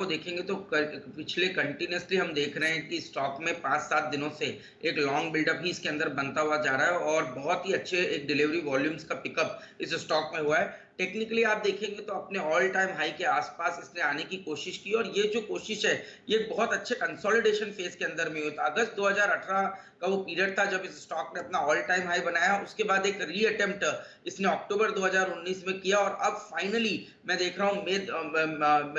को देखेंगे तो पिछले कंटिन्यूसली हम देख रहे हैं कि स्टॉक में 5-7 दिनों से एक लॉन्ग बिल्डअप ही इसके अंदर बनता हुआ जा रहा है और बहुत ही अच्छे एक डिलीवरी वॉल्यूम्स का पिकअप इस स्टॉक में हुआ है। टेक्निकली आप देखेंगे तो अपने ऑल टाइम हाई के आसपास इसने आने की कोशिश की और ये जो कोशिश है ये बहुत अच्छे कंसोलिडेशन फेज के अंदर में हुई। तो अगस्त 2018 का वो पीरियड था जब इस स्टॉक ने अपना ऑल टाइम हाई बनाया, उसके बाद एक री अटेम्प्ट इसने अक्टूबर 2019 में किया और अब फाइनली मैं देख रहा हूँ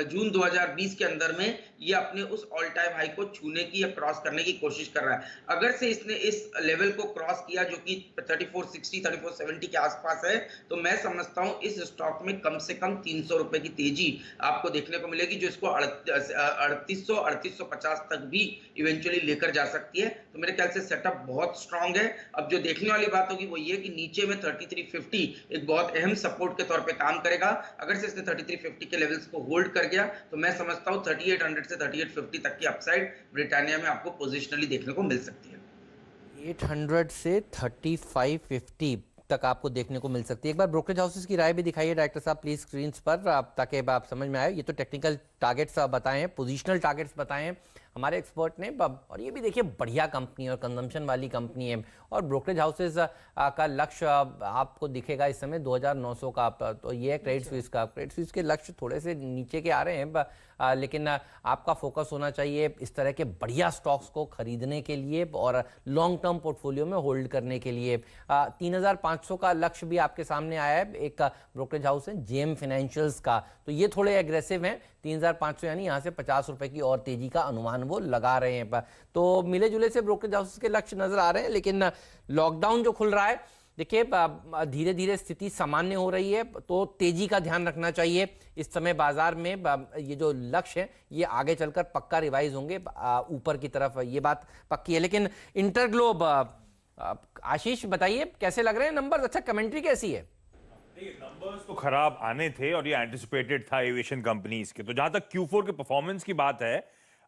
जून 2020 के अंदर में ये अपने उस ऑल टाइम हाई को छूने की या क्रॉस करने की कोशिश कर रहा है। अगर से इसने इस लेवल को क्रॉस किया जो कि 3460 3470 के आसपास है, तो मैं समझता हूं इस स्टॉक में कम से कम 300 रुपए की तेजी आपको देखने को मिलेगी, जो इसको 3800 3850 तक भी इवेंचुअली लेकर जा सकती है। तो मेरे ख्याल से सेटअप बहुत स्ट्रांग है। अब जो देखने वाली बात होगी वो ये कि नीचे में 3350 एक बहुत अहम सपोर्ट के तौर पे काम करेगा। अगर से इसने 3350 के लेवल्स को होल्ड कर गया तो मैं समझता हूं 3800 से 3850 तक की अपसाइड ब्रिटानिया में आपको पोजिशनली देखने को मिल सकती है। 800 से 3550 तक आपको देखने को मिल सकती है। एक बार ब्रोकरेज हाउसेस की राय भी दिखाइए डायरेक्टर साहब प्लीज स्क्रीन पर, ताकि आप समझ में आए। ये तो टेक्निकल टारगेट्स बताए हैं, पोजिशनल टारगेट्स बताए हैं हमारे एक्सपर्ट ने, और ये भी देखिए बढ़िया कंपनी और कंजम्पशन वाली कंपनी है। और ब्रोकरेज हाउसेस का लक्ष्य आपको दिखेगा इस समय 2900 का। तो ये है क्रेडिट स्विस का। क्रेडिट स्विस के लक्ष्य थोड़े से नीचे के आ रहे हैं, लेकिन आपका फोकस होना चाहिए इस तरह के बढ़िया स्टॉक्स को खरीदने के लिए और लॉन्ग टर्म पोर्टफोलियो में होल्ड करने के लिए। 3500 का लक्ष्य भी आपके सामने आया है। एक ब्रोकरेज हाउस है जेएम फाइनेंशियल्स का, तो ये थोड़े एग्रेसिव हैं। 3500 यानी यहाँ से 50 रुपए की और तेजी का अनुमान वो लगा रहे हैं। तो मिले जुले से ब्रोकरेज हाउस के लक्ष्य नजर आ रहे हैं, लेकिन लॉकडाउन जो खुल रहा है, देखिए धीरे धीरे स्थिति सामान्य हो रही है, तो तेजी का ध्यान रखना चाहिए इस समय बाजार में। ये जो लक्ष्य है ये आगे चलकर पक्का रिवाइज होंगे ऊपर की तरफ, ये बात पक्की है। लेकिन इंटरग्लोब, आशीष बताइए कैसे लग रहे हैं नंबर? अच्छा, कमेंट्री कैसी है? नंबर्स तो खराब आने थे और ये एंटिसिपेटेड था एविएशन कंपनीज के। तो जहां तक Q4 के परफॉर्मेंस की बात है,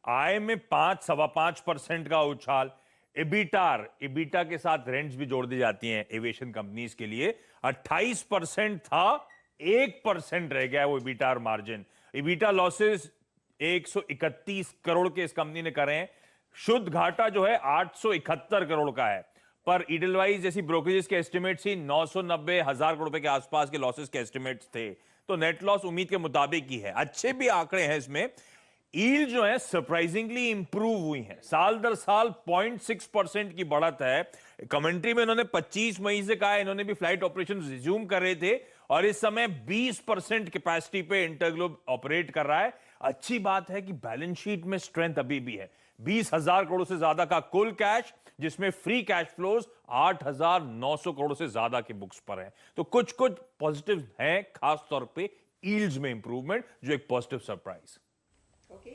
आय में 5-5.25% का उछाल। इबिटा के साथ रेंट्स भी जोड़ दी जाती हैं एविएशन कंपनीज के लिए, 28% था, 1% रह गया वो EBITDA margin. EBITDA losses 131 crore के इस कंपनी ने करे हैं। शुद्ध घाटा जो है 871 करोड़ का है, पर ईडलवाइज जैसी ब्रोकरेजेस के एस्टिमेट्स ही 990 हजार करोड़ रुपए के आसपास के लॉसेस के एस्टिमेट्स थे। तो नेट लॉस उम्मीद के मुताबिक ही है। अच्छे भी आंकड़े हैं इसमें। यील्ड जो है सरप्राइजिंगली इंप्रूव हुई है, साल दर साल 0.6% की बढ़त है। कमेंट्री में इन्होंने 25 मई से कहा, इन्होंने भी फ्लाइट ऑपरेशन रिज्यूम कर रहे थे और इस समय 20% कैपेसिटी पे इंटरग्लोब ऑपरेट कर रहा है। अच्छी बात है कि बैलेंस शीट में स्ट्रेंथ अभी भी है। 20,000 करोड़ से ज्यादा का कुल कैश, जिसमें फ्री कैश फ्लोज 8,900 करोड़ से ज्यादा के बुक्स पर है। तो कुछ कुछ पॉजिटिव हैं, खास तौर पे यील्ड्स में इंप्रूवमेंट जो एक पॉजिटिव सरप्राइज।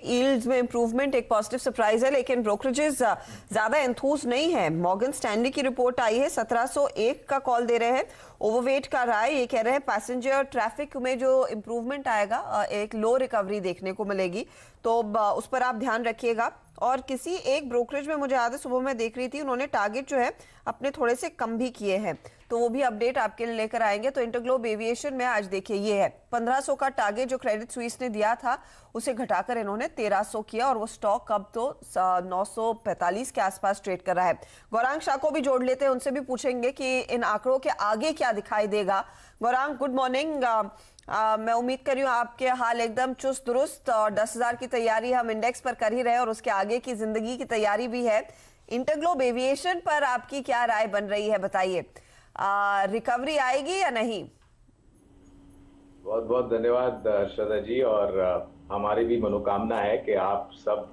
यील्ड्स में इंप्रूवमेंट एक पॉजिटिव सरप्राइज है, लेकिन ब्रोकरेजेस ज्यादा एंथूज नहीं है। मॉर्गन स्टैनली की रिपोर्ट आई है, 1701 का कॉल दे रहे हैं। ओवरवेट का राय ये कह रहे हैं पैसेंजर ट्रैफिक में जो इंप्रूवमेंट आएगा, एक लो रिकवरी देखने को मिलेगी, तो उस पर आप ध्यान रखिएगा। और किसी एक ब्रोकरेज में मुझे याद है सुबह मैं देख रही थी, उन्होंने टारगेट जो है अपने थोड़े से कम भी किए हैं, तो वो भी अपडेट आपके लिए लेकर आएंगे। तो इंटरग्लोब एविएशन में आज देखिए ये है 1500 का टारगेट जो क्रेडिट स्विस ने दिया था, उसे घटाकर इन्होंने 1300 किया और वो स्टॉक अब तो 945 के आसपास ट्रेड कर रहा है। गौरांग शाह को भी जोड़ लेते हैं, उनसे भी पूछेंगे कि इन आंकड़ों के आगे क्या दिखाई देगा। Gaurang, good morning. मैं उम्मीद कर रही हूँ आपके हाल एकदम चुस्त दुरुस्त, और 10,000 की तैयारी हम इंडेक्स पर कर ही रहे हैं और उसके आगे की जिंदगी की तैयारी भी है। इंटरग्लोब एविएशन पर आपकी क्या राय बन रही है, बताइए, रिकवरी आएगी या नहीं? बहुत बहुत धन्यवाद श्रद्धा जी, और हमारी भी मनोकामना है कि आप सब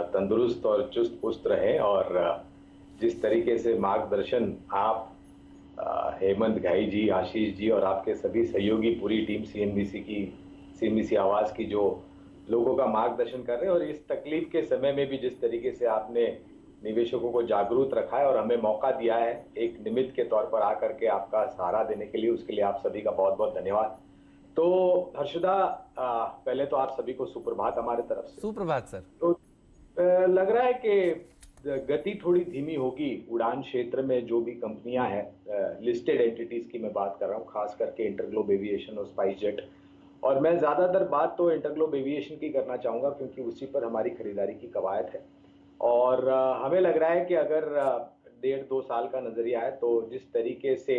तंदुरुस्त और चुस्त पुस्त रहें। और जिस तरीके से मार्गदर्शन आप हेमंत घाई जी, आशीष जी और आपके सभी सहयोगी पूरी टीम सीएनबीसी आवाज की जो लोगों का मार्गदर्शन कर रहे हैं, और इस तकलीफ के समय में भी जिस तरीके से आपने निवेशकों को जागरूक रखा है और हमें मौका दिया है एक निमित्त के तौर पर आकर के आपका सहारा देने के लिए, उसके लिए आप सभी का बहुत बहुत धन्यवाद। तो हर्षदा, पहले तो आप सभी को सुप्रभात हमारे तरफ से। सुप्रभात सर। तो लग रहा है कि गति थोड़ी धीमी होगी उड़ान क्षेत्र में। जो भी कंपनियां हैं, लिस्टेड एंटिटीज की मैं बात कर रहा हूं, खास करके इंटरग्लोब एविएशन और स्पाइस जेट और मैं ज़्यादातर बात तो इंटरग्लोब एविएशन की करना चाहूँगा क्योंकि उसी पर हमारी खरीदारी की कवायद है। और हमें लग रहा है कि अगर 1.5-2 साल का नज़रिया है तो जिस तरीके से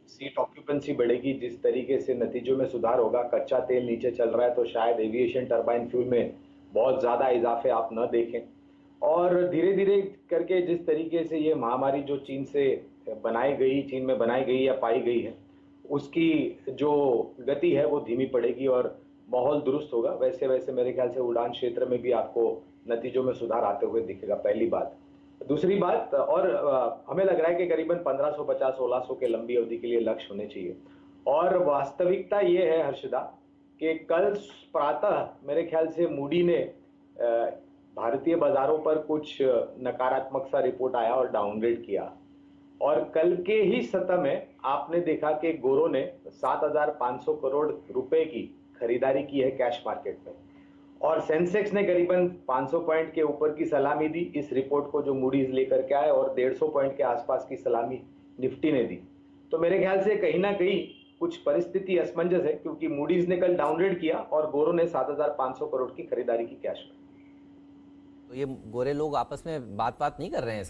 सीट ऑक्यूपेंसी बढ़ेगी, जिस तरीके से नतीजों में सुधार होगा, कच्चा तेल नीचे चल रहा है तो शायद एविएशन टरबाइन फ्यूल में बहुत ज़्यादा इजाफे आप न देखें। और धीरे धीरे करके जिस तरीके से ये महामारी जो चीन में बनाई गई या पाई गई है, उसकी जो गति है वो धीमी पड़ेगी और माहौल दुरुस्त होगा। वैसे वैसे मेरे ख्याल से उड़ान क्षेत्र में भी आपको नतीजों में सुधार आते हुए दिखेगा, पहली बात। दूसरी बात, और हमें लग रहा है कि करीबन 1550-1600 के लंबी अवधि के लिए लक्ष्य होने चाहिए। और वास्तविकता ये है हर्षदा कि कल प्रातः मेरे ख्याल से मूडी ने भारतीय बाजारों पर कुछ नकारात्मक सा रिपोर्ट आया और डाउनग्रेड किया। और कल के ही सत्र में आपने देखा कि गोरो ने 7,500 करोड़ रुपए की खरीदारी की है कैश मार्केट में, और सेंसेक्स ने करीबन 500 पॉइंट के ऊपर की सलामी दी इस रिपोर्ट को जो मूडीज लेकर के आए, और 150 पॉइंट के आसपास की सलामी निफ्टी ने दी। तो मेरे ख्याल से कहीं ना कहीं कुछ परिस्थिति असमंजस है क्योंकि मूडीज ने कल डाउनग्रेड किया और गोरो ने 7,500 करोड़ की खरीदारी की कैश में। तो ये गोरे लोग आपस में बात नहीं कर रहे हैं।